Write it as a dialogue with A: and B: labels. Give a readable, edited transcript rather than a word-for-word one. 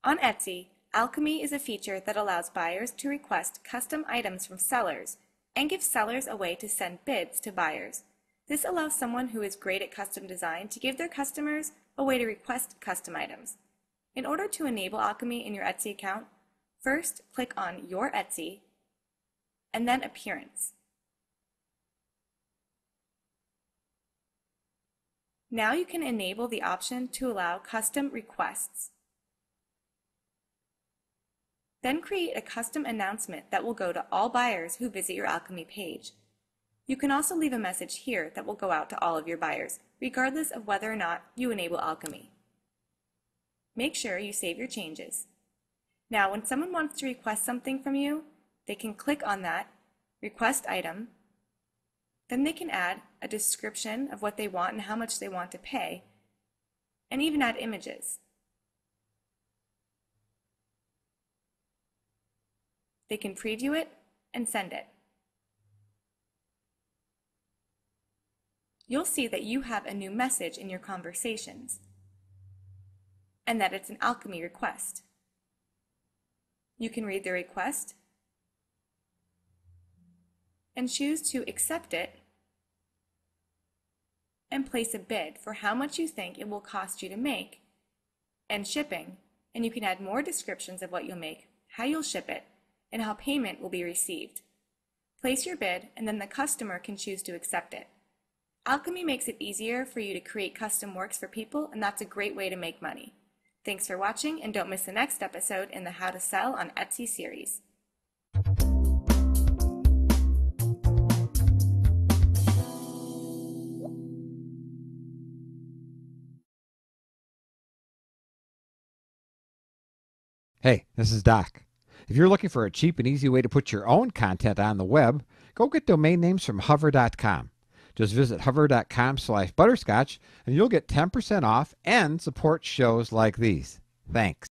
A: On Etsy, Alchemy is a feature that allows buyers to request custom items from sellers and gives sellers a way to send bids to buyers. This allows someone who is great at custom design to give their customers a way to request custom items. In order to enable Alchemy in your Etsy account, first click on Your Etsy and then Appearance. Now you can enable the option to allow custom requests. Then create a custom announcement that will go to all buyers who visit your Alchemy page. You can also leave a message here that will go out to all of your buyers, regardless of whether or not you enable Alchemy. Make sure you save your changes. Now, when someone wants to request something from you, they can click on that request item. Then they can add a description of what they want and how much they want to pay, and even add images. They can preview it and send it. You'll see that you have a new message in your conversations and that it's an Alchemy request. You can read the request and choose to accept it and place a bid for how much you think it will cost you to make and shipping, and you can add more descriptions of what you'll make, how you'll ship it, and how payment will be received. Place your bid and then the customer can choose to accept it. Alchemy makes it easier for you to create custom works for people, and that's a great way to make money. Thanks for watching, and don't miss the next episode in the How to Sell on Etsy series.
B: Hey, this is Doc. If you're looking for a cheap and easy way to put your own content on the web, go get domain names from hover.com. Just visit hover.com/butterscotch and you'll get 10% off and support shows like these. Thanks.